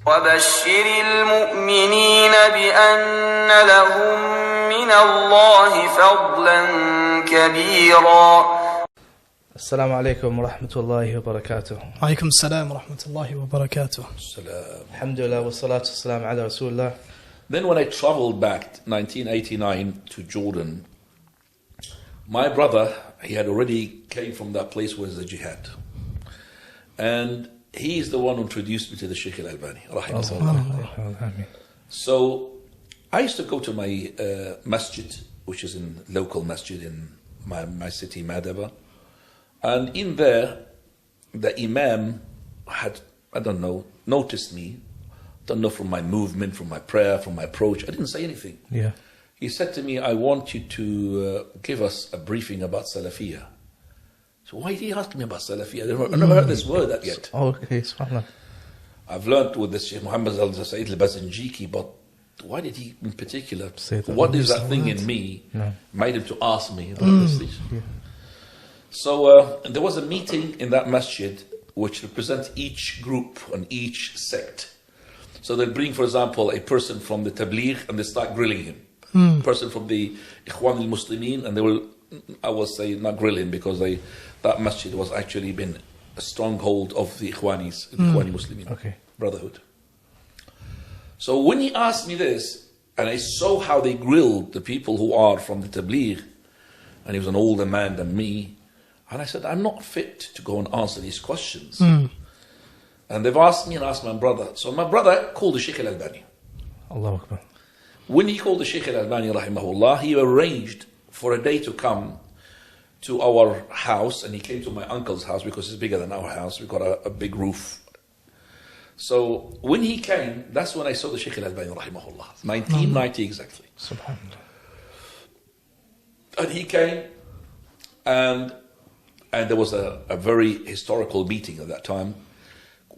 وبشر المؤمنين بأن لهم من الله فضلا كبيرا. السلام عليكم ورحمة الله وبركاته. وعليكم السلام ورحمة الله وبركاته. الحمد لله والصلاة والسلام على رسول الله. Then when I traveled back 1989 to Jordan, my brother, he had already came from that place where the jihad. And he's the one who introduced me to the Syeikh Al-Albani, rahimahullaah. So I used to go to my masjid, which is in local masjid in my city, Madaba. And in there, the imam had, I don't know, noticed me. Don't know, from my movement, from my prayer, from my approach. I didn't say anything. Yeah. He said to me, I want you to give us a briefing about Salafiyah. So why did he ask me about Salafiyah? I never heard this word yet. Oh, okay, subhanAllah. I've learned with this Sheikh Muhammad Said Barzinjiki, but why did he in particular, what is that thing in me made him to ask me about this thing? Yeah. So there was a meeting in that masjid which represents each group and each sect. So they'll bring, for example, a person from the Tabligh and they start grilling him. A person from the Ikhwanul Muslimin, and they will, I will say, not grill him, because that masjid was actually been a stronghold of the Ikhwanis, the Ikhwanul Muslimin, brotherhood. So when he asked me this, and I saw how they grilled the people who are from the Tabligh, and he was an older man than me, and I said, I'm not fit to go and answer these questions. And they've asked me and asked my brother. So my brother called the Syeikh Al-Albani. Allahu Akbar. When he called the Syeikh Al-Albani, rahimahullah, he arranged for a day to come to our house, and he came to my uncle's house because it's bigger than our house. We've got a big roof. So when he came, that's when I saw the Syeikh Al-Albani, rahimahullah, 1990 exactly. Subhanallah. And he came, and there was a very historical meeting at that time.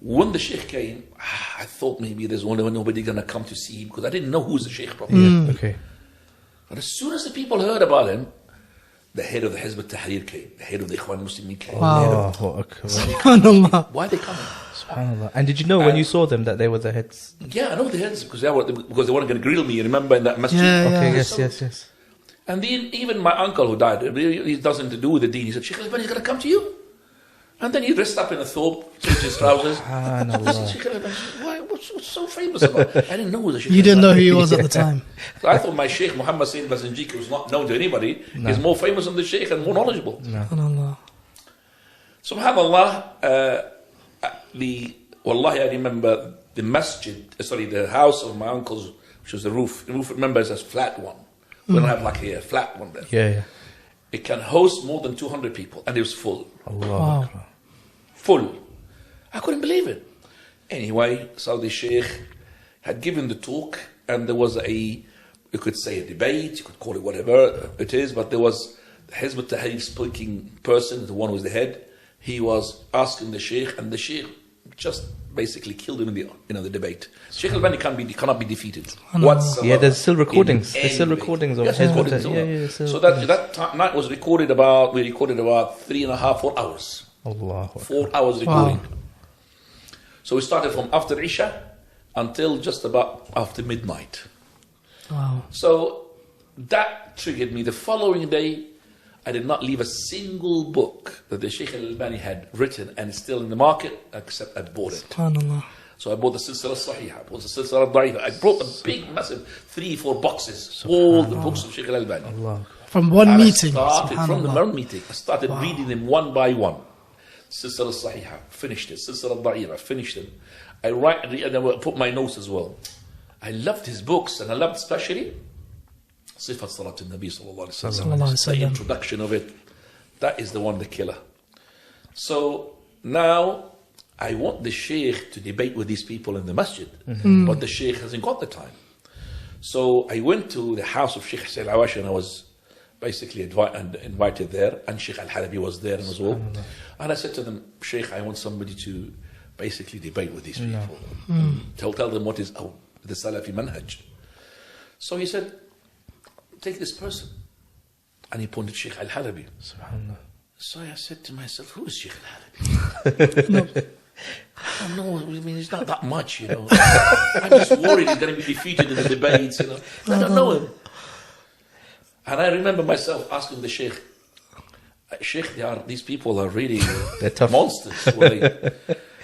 When the Sheikh came, I thought maybe there's nobody going to come to see him, because I didn't know who's the Sheikh properly. Okay. But as soon as the people heard about him, the head of the Hizbut Tahrir came, the head of the Ikhwanul Muslimin came. Wow. Subhanallah. Why are they coming? Subhanallah. And did you know when you saw them that they were the heads? Yeah, I know the heads, because they weren't going to grill me, remember, in that masjid? Yes. And then even my uncle who died, he doesn't to do with the deen, he said, Syeikh Al-Albani is going to come to you? And then he dressed up in a thobe, changed his trousers. I said, Syeikh Al-Albani, what's so famous about it? I didn't know who the Syeikh You didn't know who he was at the time. So I thought my Sheikh Muhammad Said Barzinjiki was not known to anybody. He's more famous than the Sheikh and more knowledgeable. Subhanallah, Wallahi, I remember the masjid, the house of my uncle's, which was the roof. The roof, remember, is a flat one. We don't have like a flat one there. Yeah. It can host more than 200 people, and it was full. Allah. Full. I couldn't believe it. Anyway, so the Sheikh had given the talk, and there was you could say a debate, you could call it whatever it is, but there was the Hizbut Tahrir speaking person, the one who was the head. He was asking the Sheikh, and the Sheikh just basically killed him in the debate. Syeikh Al-Albani cannot be defeated whatsoever. Yeah, there's still recordings. There's still recordings of his So that night was recorded about 3.5, 4 hours. Allah. 4 hours recording. Wow. So we started from after Isha until just about after midnight. Wow. So that triggered me. The following day, I did not leave a single book that the Syeikh Al-Albani had written and is still in the market, except I bought it. SubhanAllah. So I bought the Silsila Sahihah, I bought the Silsila Da'ifa. I brought a big, massive 3-4 boxes, all the books of Syeikh Al-Albani. From one meeting. From the one meeting. I started reading them one by one. Silsila Sahihah, finished it. Silsila Da'ifa, finished them. I put my notes as well. I loved his books, and I loved especially Sifat Salat al-Nabi sallallahu alayhi wa sallam. The introduction of it, that is the one, the killer. So now I want the Sheikh to debate with these people in the masjid, but the Sheikh hasn't got the time. So I went to the house of Sheikh Salim Ied Hilali, and I was basically invited there, and Syeikh Ali Hasan was there as well. And I said to them, Sheikh, I want somebody to basically debate with these people. Tell them what is the Salafi manhaj. So he said, take this person. And he pointed Syeikh Ali Halabi. Subhanallah. So I said to myself, who is Syeikh Ali Halabi? I don't know. I mean, it's not that much, you know. I'm just worried he's going to be defeated in the debates, you know. I don't know him. And I remember myself asking the Sheikh, Sheikh, these people are really They're tough. monsters.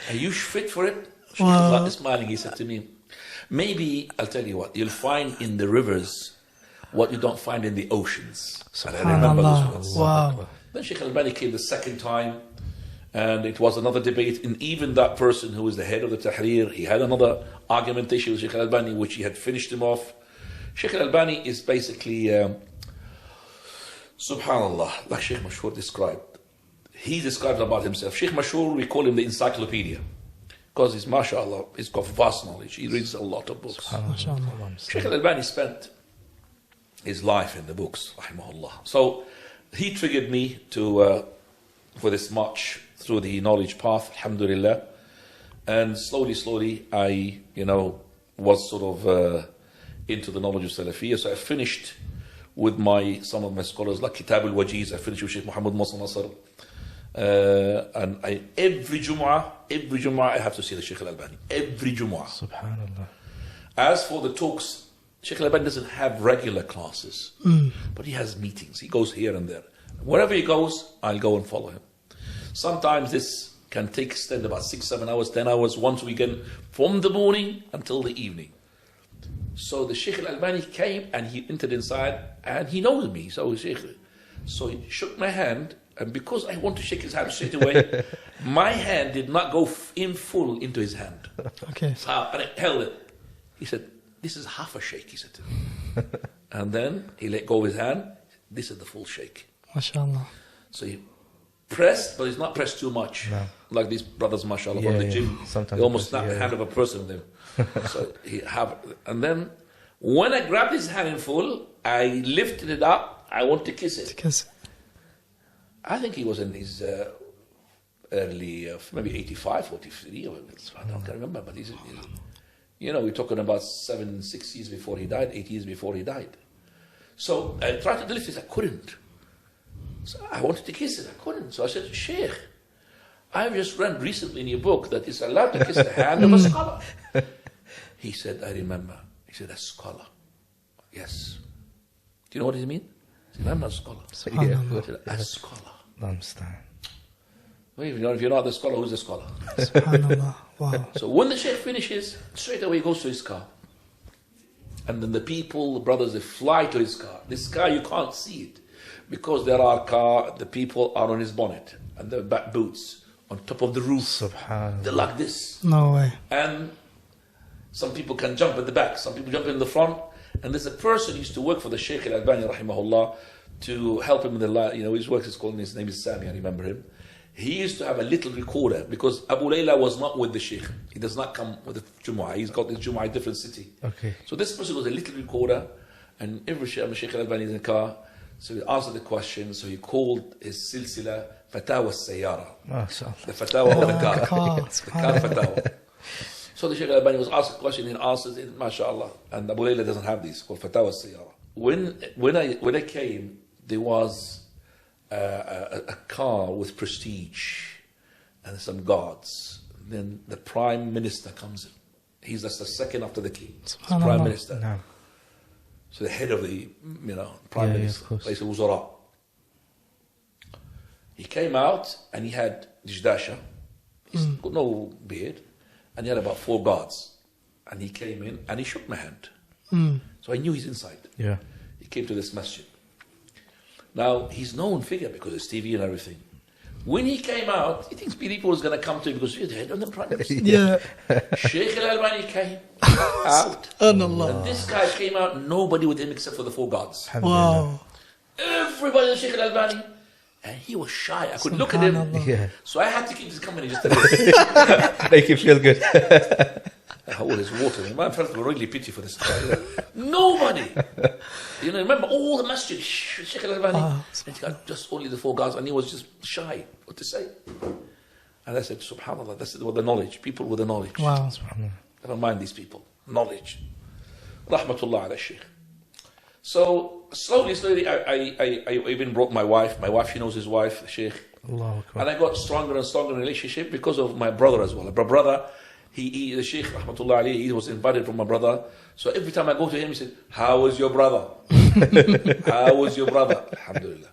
Are you fit for it? Sheikh was like smiling. He said to me, maybe, I'll tell you what, you'll find in the rivers what you don't find in the oceans. And I remember those words. Wow. Then Syeikh Al-Albani came the second time, and it was another debate. And even that person who was the head of the Tahrir, he had another argumentation with Syeikh Al-Albani, which he had finished him off. Syeikh Al-Albani is basically, subhanallah, like Syeikh Masyhur described. He describes about himself. Syeikh Masyhur, we call him the encyclopedia, because he's, mashallah, he's got vast knowledge. He reads a lot of books. Syeikh Al-Albani spent his life in the books, rahimahullaah. So he triggered me to for this march through the knowledge path, alhamdulillah. And slowly, I, was sort of into the knowledge of Salafiyya. So I finished with some of my scholars, like Kitab al-Wajiz. I finished with Sheikh Muhammad Nasr Nasr. And every Jum'ah, I have to see the Syeikh Al-Albani. Every Jum'ah. Subhanallah. As for the talks, Syeikh Al-Albani doesn't have regular classes, but he has meetings. He goes here and there. Wherever he goes, I'll go and follow him. Sometimes this can extend about 6, 7 hours, 10 hours, once weekend, from the morning until the evening. So the Syeikh Al-Albani came and he entered inside and he knows me. So he shook my hand, and because I want to shake his hand straight away, my hand did not go in full into his hand. Okay. So I held it. He said, "This is half a shake," he said to me. And then he let go of his hand. This is the full shake. MashaAllah. So he pressed, but he's not pressed too much. No. Like these brothers, mashallah, from the gym. Sometimes they almost snap the hand of a person with them. So and then when I grabbed his hand in full, I lifted it up. I want to kiss it. I think he was in his early, maybe 85, 43, or I don't remember, but he's we're talking about 6 years before he died, 8 years before he died. So I tried to lift it, I couldn't. So I wanted to kiss it, I couldn't. So I said, "Sheikh, I've just read recently in your book that it's allowed to kiss the hand of a scholar." He said, "I remember." He said, "A scholar." Yes. Do you know what he means? He said, "I'm not a scholar." I said, "A scholar." I understand. Well, if you're not the scholar, who's the scholar? SubhanAllah. Wow. So when the Sheikh finishes, straight away he goes to his car. And then the brothers, they fly to his car. This car, you can't see it, because the people are on his bonnet and the back boots on top of the roof. Subhanallah. They're like this. No way. And some people can jump at the back, some people jump in the front. And there's a person who used to work for the Syeikh Al-Albani, rahimahullah, to help him in his work is called, his name is Sami, I remember him. He used to have a little recorder, because Abu Layla was not with the Sheikh. He does not come with the Jumu'ah. He's got his Jumu'ah in a different city. Okay. So this person was a little recorder, and every Syeikh Al-Albani is in the car, so he answered the question. So he called his silsila Fatawa Sayyara. The Fatawa of the car. The car Fatawa. So the Syeikh Al-Albani was asked a question, and he answered it, mashallah. And Abu Layla doesn't have these, called Fatawa Sayyara. When I came, there was a car with prestige and some guards. Then the Prime Minister comes in. He's just the second after the king. The Prime Minister. No. So the head of the Prime Minister, Raïs al-Wuzara. He came out and he had Dijdasha. He's got no beard. And he had about 4 guards. And he came in and he shook my hand. So I knew he's inside. Yeah. He came to this masjid. Now, he's known figure because it's TV and everything. When he came out, he thinks people was going to come to him because he's the head of the Prime Minister. Yeah. Syeikh Al-Albani came out. And this guy came out, nobody with him except for the 4 guards. Wow. Everybody was Syeikh Al-Albani. And he was shy. I could look at him. Yeah. So I had to keep his company just a bit. Make him feel good. All his water. I felt really pity for this guy. Nobody. Remember all the masjid, Syeikh Al-Albani. And he got just only the 4 guards, and he was just shy. What to say? And I said, subhanAllah, that's with the knowledge. People with the knowledge. Wow. Never mind these people. Knowledge. Rahmatullah ala Shaykh. So slowly, I even brought my wife. My wife, she knows his wife, the Sheikh. Allahu Akbar. And I got stronger and stronger relationship because of my brother as well. My brother, the Sheikh, rahmatullah alayhi, he was invited from my brother. So every time I go to him, he said, how was your brother? How was your brother? Alhamdulillah.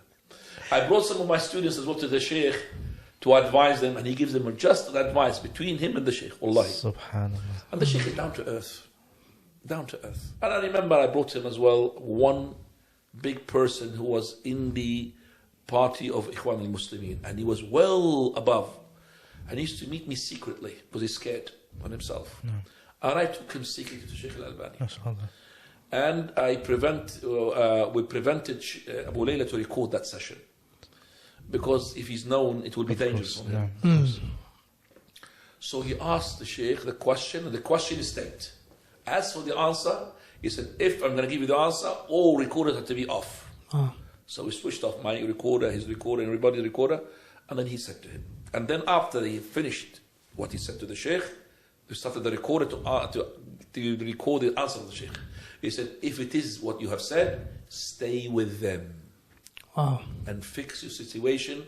I brought some of my students as well to the Sheikh to advise them, and he gives them just advice between him and the Sheikh. Wallahi. Subhanallah. And the Sheikh is down to earth. Down to earth. And I remember I brought him as well one big person who was in the party of Ikhwanul Muslimin, and he was well above. And he used to meet me secretly because he's scared on himself. No. And I took him secretly to Syeikh alAlbani. MashaAllah. And we prevented Abu Layla to record that session. Because if he's known, it will be dangerous for him. So he asked the Sheikh the question, and the question is stated. As for the answer, he said, if I'm going to give you the answer, all recorders have to be off. So we switched off my recorder, his recorder, and everybody's recorder. And then he said to him. And then after he finished what he said to the Sheikh, we started the recorder to record the answer of the Sheikh. He said, if it is what you have said, stay with them. And fix your situation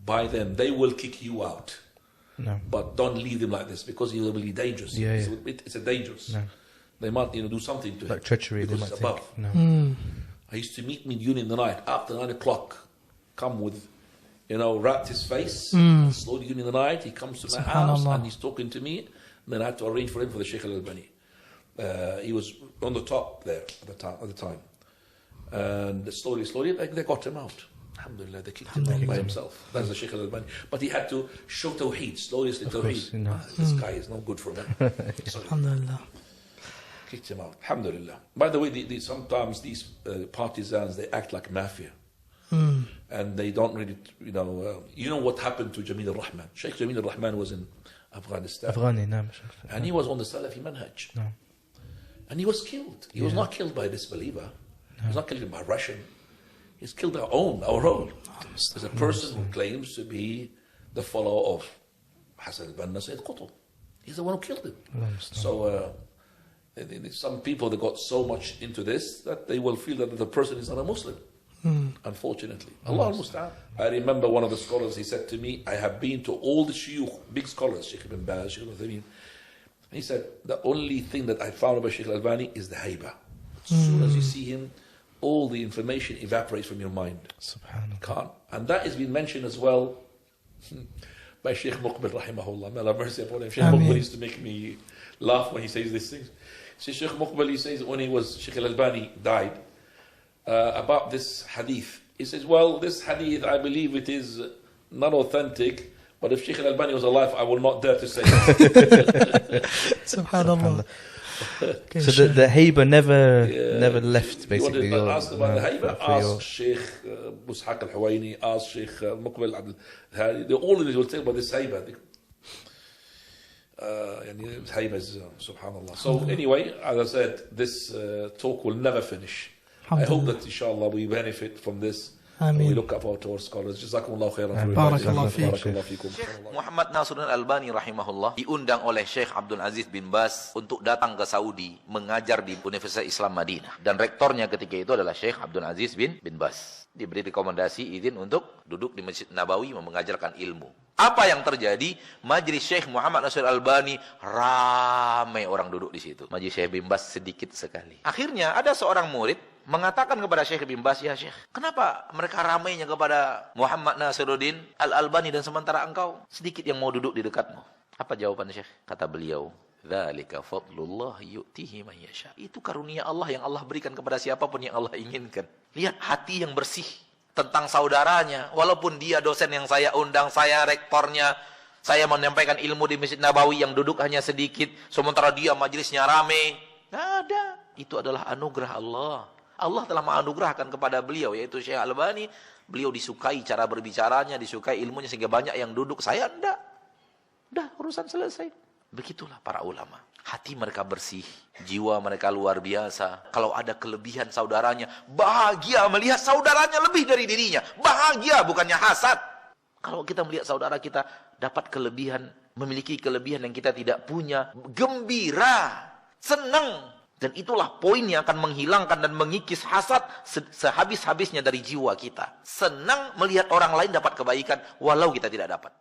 by them. They will kick you out. No. But don't leave them like this because it will be dangerous. Yeah, It's a dangerous. No. They might do something to him. Like treachery. Because They it's might above. think. No. I used to meet me during the night after 9 o'clock. Come with, wrapped his face. Slowly during the night, he comes to my house and he's talking to me. And then I had to arrange for him for the Syeikh alAlbani. He was on the top there at the time. And slowly, they got him out. Alhamdulillah, they kicked him out by himself. That's the Syeikh alAlbani. But he had to show tawheed, slowly tawheed. This guy is no good for me. Alhamdulillah. Kicked him out. Alhamdulillah. By the way, sometimes these partisans, they act like mafia. And they don't really, you know what happened to Jamil al-Rahman. Sheikh Jamil al-Rahman was in Afghanistan. And he was on the Salafi manhaj. No. And he was killed. He was not killed by a disbeliever. He was not killed by a Russian. He's killed our own. There's a person who claims to be the follower of Hassan al-Banna Sayyid Qutb. He's the one who killed him. So some people, they got so much into this that they will feel that the person is not a Muslim. Unfortunately. Allah al-Musta'an. I remember one of the scholars, he said to me, I have been to all the shuyukh, big scholars, Sheikh ibn Baz, Sheikh al-Uthaymeen. He said, the only thing that I found about Syeikh alAlbani is the haiba. As soon as you see him, all the information evaporates from your mind. Subhanallah. Can't. And that has been mentioned as well by Sheikh Muqbil, rahimahullaah. May Allah have mercy upon him. Sheikh Muqbil used to make me laugh when he says these things. So Sheikh Muqbil, he says when Syeikh alAlbani died, about this hadith. He says, well, this hadith, I believe it is not authentic, but if Syeikh alAlbani was alive, I will not dare to say it. Subhanallah. So the haiba never left, basically. You want to ask about the haiba? Ask Sheikh Mushaq al-Huwaini, ask Sheikh Muqbil Abdul. All of these will tell about this haiba. Haiba is subhanallah. So anyway, as I said, this talk will never finish. I hope that inshallah we benefit from this. We look up to our scholars. Jazakumullah khairan. Barakallahu fiikum. Syeikh Muhammad Nasruddin alAlbani rahimahullah diundang oleh Syeikh Abdul Aziz bin Baz untuk datang ke Saudi mengajar di Universitas Islam Madinah, dan rektornya ketika itu adalah Syeikh Abdul Aziz bin Baz. Diberi rekomendasi izin untuk duduk di Masjid Nabawi mengajarkan ilmu. Apa yang terjadi? Majelis Syeikh Muhammad Nasruddin alAlbani ramai orang duduk di situ. Majelis Syeikh bin Baz sedikit sekali. Akhirnya ada seorang murid mengatakan kepada Syeikh bin Baz, ya Syekh, kenapa mereka ramainya kepada Muhammad Nashiruddin alAlbani dan sementara engkau sedikit yang mau duduk di dekatmu? Apa jawaban Syekh? Kata beliau, dzalika fadlullah yu'tihi man yasha. Itu karunia Allah yang Allah berikan kepada siapapun yang Allah inginkan. Lihat hati yang bersih tentang saudaranya, walaupun dia dosen yang saya undang, saya rektornya, saya menyampaikan ilmu di Masjid Nabawi yang duduk hanya sedikit, sementara dia majelisnya rame. Nggak ada. Itu adalah anugerah Allah. Allah telah menganugerahkan kepada beliau, yaitu Syeikh alAlbani. Beliau disukai cara berbicaranya, disukai ilmunya, sehingga banyak yang duduk. Saya enggak. Udah, urusan selesai. Begitulah para ulama. Hati mereka bersih, jiwa mereka luar biasa. Kalau ada kelebihan saudaranya, bahagia melihat saudaranya lebih dari dirinya. Bahagia, bukannya hasad. Kalau kita melihat saudara kita dapat kelebihan, memiliki kelebihan yang kita tidak punya, gembira, senang. Dan itulah poin yang akan menghilangkan dan mengikis hasad sehabis-habisnya dari jiwa kita. Senang melihat orang lain dapat kebaikan walau kita tidak dapat.